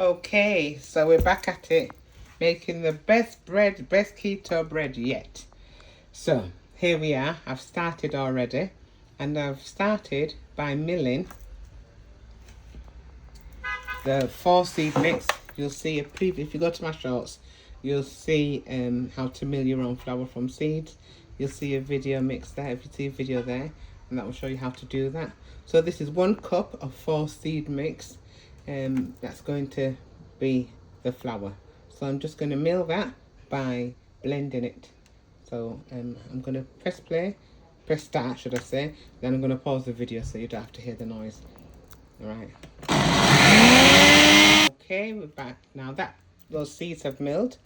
Okay, so we're back at it, making the best keto bread yet. So here we are. I've started already, and I've started by milling the 4-seed mix. You'll see if you go to my shorts, you'll see how to mill your own flour from seeds. You'll see a video mix there. If you see a video there, and that will show you how to do that. So this is 1 cup of 4-seed mix. That's going to be the flour. So I'm just going to mill that by blending it. So I'm going to press start should I say, then I'm going to pause the video so you don't have to hear the noise. Alright. Okay, we're back. Now that those seeds have milled,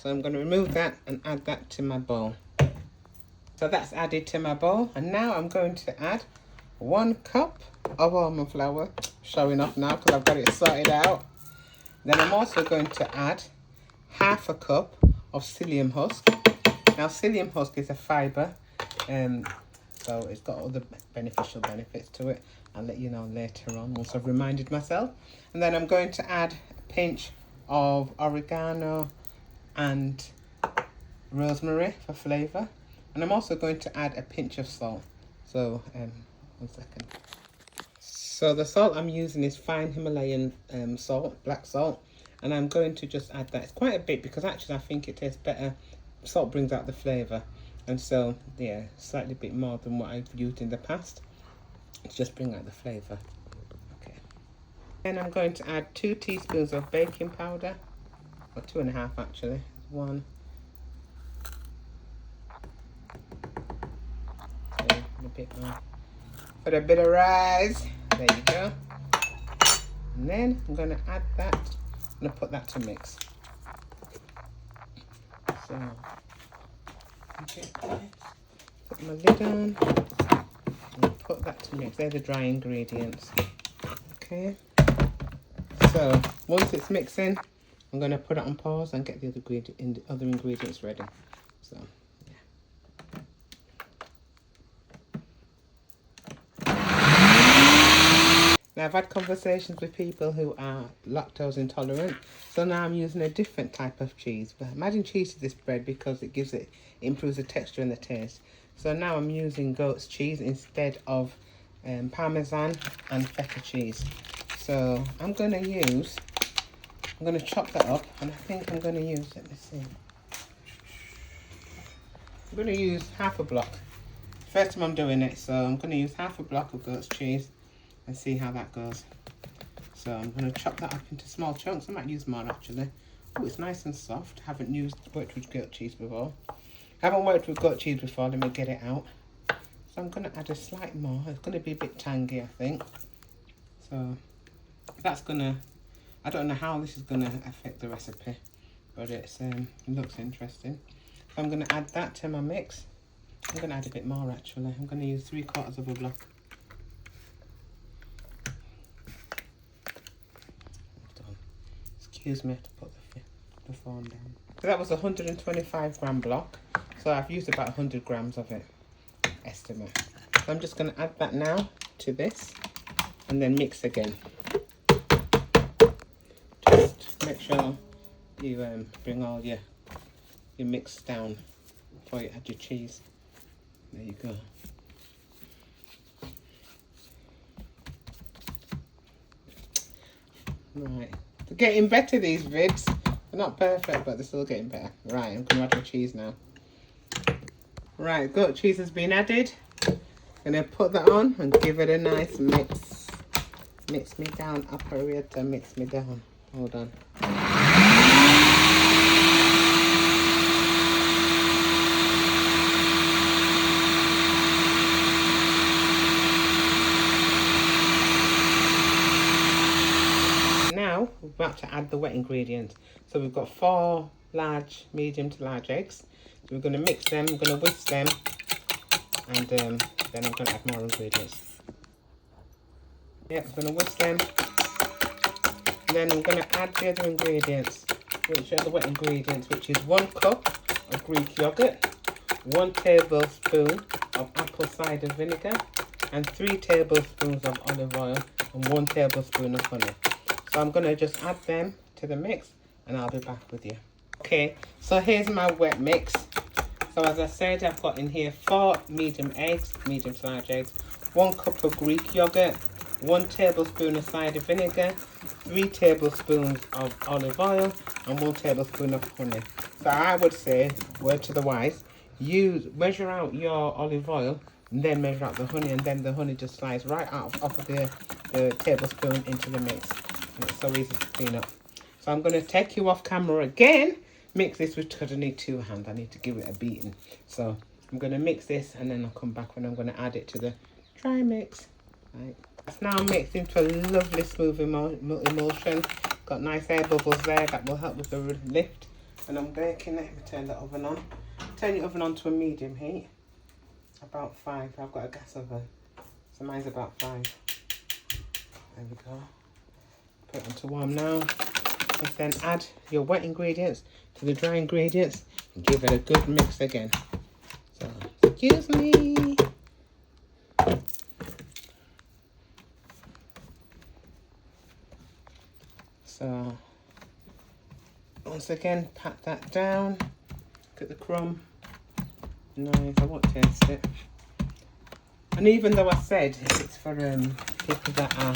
so I'm going to remove that and add that to my bowl. So that's added to my bowl, and now I'm going to add 1 cup of almond flour, showing off now because I've got it sorted out. Then I'm also going to add half a cup of psyllium husk. Now psyllium husk is a fibre, so it's got other beneficial benefits to it. I'll let you know later on once I've reminded myself. And then I'm going to add a pinch of oregano and rosemary for flavour. And I'm also going to add a pinch of salt. So 1 second. So the salt I'm using is fine Himalayan salt, black salt, and I'm going to just add that. It's quite a bit because actually I think it tastes better. Salt brings out the flavour, and so yeah, slightly bit more than what I've used in the past to just bring out the flavour. Okay. Then I'm going to add 2 teaspoons of baking powder, or 2.5 actually. 1. Okay, a bit more. For a bit of rise. There you go. And then I'm going to add that. I'm going to put that to mix. So, put my lid on and put that to mix. They're the dry ingredients. Okay. So, once it's mixing, I'm going to put it on pause and get the other ingredients ready. So, now I've had conversations with people who are lactose intolerant, so now I'm using a different type of cheese. But I'm adding cheese to this bread because it improves the texture and the taste. So now I'm using goat's cheese instead of parmesan and feta cheese. So I'm going to chop that up, and I think I'm going to use, let me see. I'm going to use half a block. First time I'm doing it, so I'm going to use half a block of goat's cheese and see how that goes. So I'm going to chop that up into small chunks. I might use more actually. Oh, it's nice and soft. Haven't worked with goat cheese before. Haven't worked with goat cheese before. Let me get it out. So I'm going to add a slight more. It's going to be a bit tangy, I think. So that's going to, I don't know how this is going to affect the recipe, but it looks interesting. So I'm going to add that to my mix. I'm going to add a bit more actually. I'm going to use 3/4 of a block. Excuse me, I have to put the phone down. So that was a 125 gram block. So I've used about 100 grams of it, estimate. So I'm just going to add that now to this and then mix again. Just make sure you bring all your mix down before you add your cheese. There you go. Right. They're getting better, these vids. They're not perfect, but they're still getting better. Right, I'm going to add my cheese now. Right, goat cheese has been added. I'm going to put that on and give it a nice mix. Mix me down, operator, mix me down. Hold on. Now we're about to add the wet ingredients. So we've got 4 medium to large eggs. So we're going to mix them, I'm going to whisk them, and then I'm going to add more ingredients. Yep, I'm going to whisk them, and then I'm going to add the other ingredients, which are the wet ingredients, which is 1 cup of Greek yogurt, 1 tablespoon of apple cider vinegar, and 3 tablespoons of olive oil, and 1 tablespoon of honey. So I'm going to just add them to the mix and I'll be back with you. Okay, so here's my wet mix. So as I said, I've got in here 4 medium eggs, medium to large eggs, 1 cup of Greek yogurt, 1 tablespoon of cider vinegar, 3 tablespoons of olive oil, and 1 tablespoon of honey. So I would say, word to the wise, measure out your olive oil, and then measure out the honey, and then the honey just slides right out off of the tablespoon into the mix. And it's so easy to clean up. So I'm going to take you off camera again. Mix this because I need 2 hands. I need to give it a beating. So I'm going to mix this and then I'll come back when I'm going to add it to the dry mix. Right. It's now mixed into a lovely smooth emulsion. Got nice air bubbles there that will help with the lift. And I'm baking it. Turn the oven on. Turn your oven on to a medium heat. About 5. I've got a gas oven. So mine's about 5. There we go. Put it on to warm now. And then add your wet ingredients to the dry ingredients and give it a good mix again. So, excuse me. So, once again, pat that down. Look at the crumb. Nice, I won't taste it. And even though I said it's for people that are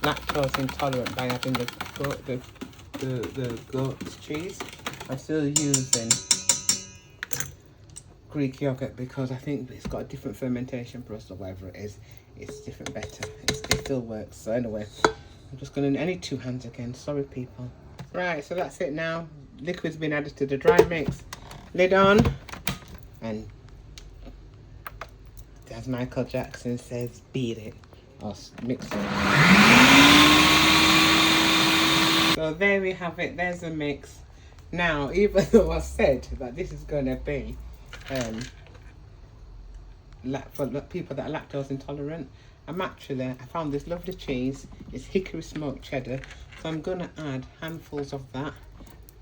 lactose intolerant by having the goat's cheese, I'm still using Greek yogurt because I think it's got a different fermentation process or whatever it is. It's different, better. It still works. So anyway, I'm just going to, I need 2 hands again. Sorry, people. Right, so that's it now. Liquid's been added to the dry mix. Lid on. And as Michael Jackson says, beat it. Or mix it. So there we have it. There's the mix. Now, even though I said that this is going to be for people that are lactose intolerant, I found this lovely cheese. It's hickory smoked cheddar. So I'm going to add handfuls of that,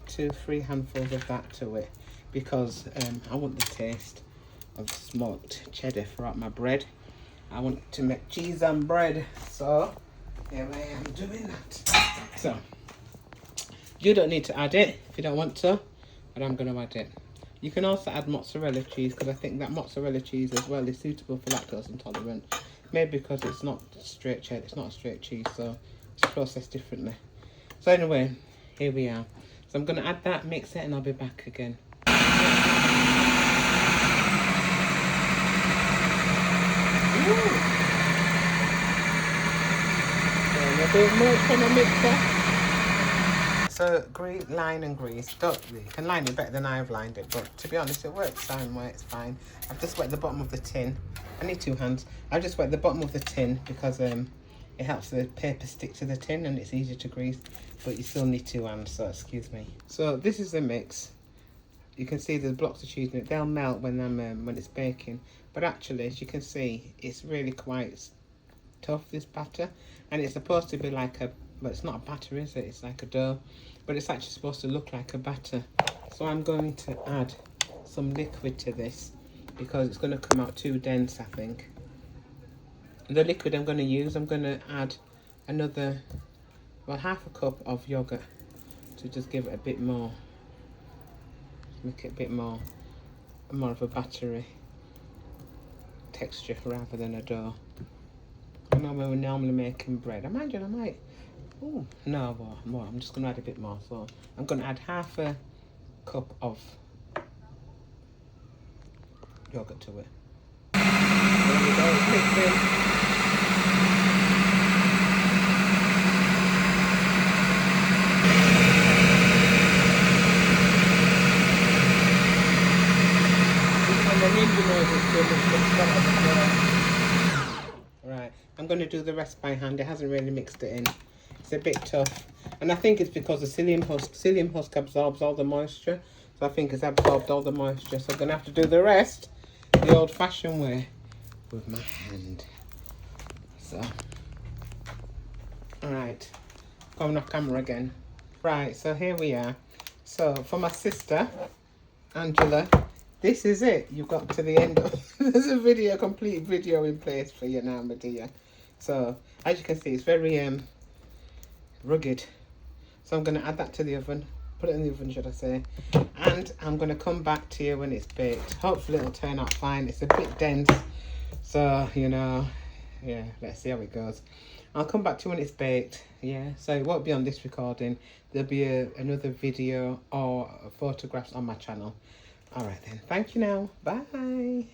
2-3 handfuls of that to it, because I want the taste of smoked cheddar throughout my bread. I want to make cheese and bread. So here I am doing that. So you don't need to add it if you don't want to, but I'm going to add it. You can also add mozzarella cheese because I think that mozzarella cheese as well is suitable for lactose intolerant. Maybe because it's not straight cheddar, it's not a straight cheese, so it's processed differently. So anyway, here we are. So I'm going to add that, mix it, and I'll be back again. A bit more from a mixer. So line and grease. You can line it better than I've lined it, but to be honest, it works fine. It's fine. I've just wet the bottom of the tin. I need 2 hands. I've just wet the bottom of the tin because it helps the paper stick to the tin and it's easier to grease. But you still need 2 hands, so excuse me. So this is the mix. You can see the blocks of cheese in it. They'll melt when it's baking. But actually, as you can see, it's really quite tough, this batter. And it's supposed to be like but it's not a batter, is it? It's like a dough. But it's actually supposed to look like a batter. So I'm going to add some liquid to this because it's going to come out too dense, I think. The liquid I'm going to use, I'm going to add another, well, half a cup of yogurt to just give it a bit more, make it a bit more of a battery texture rather than a dough. I know when we're normally making bread. Imagine I might, oh, no, more. I'm just going to add a bit more. So I'm going to add half a cup of yogurt to it. There we go, it's mixed in. Right, I'm going to do the rest by hand. It hasn't really mixed it in. It's a bit tough, and I think it's because the psyllium husk absorbs all the moisture. So I think it's absorbed all the moisture. So I'm going to have to do the rest the old-fashioned way with my hand. So, all right, going off camera again. Right, so here we are. So for my sister Angela, this is it. You've got to the end of there's a complete video in place for you now, my dear. So as you can see, it's very rugged. So I'm going to add that to the oven, put it in the oven, should I say, and I'm going to come back to you when it's baked. Hopefully it'll turn out fine. It's a bit dense, so, you know, yeah, let's see how it goes. I'll come back to you when it's baked, yeah, so it won't be on this recording. There'll be another video or photographs on my channel. All right then, thank you now, bye.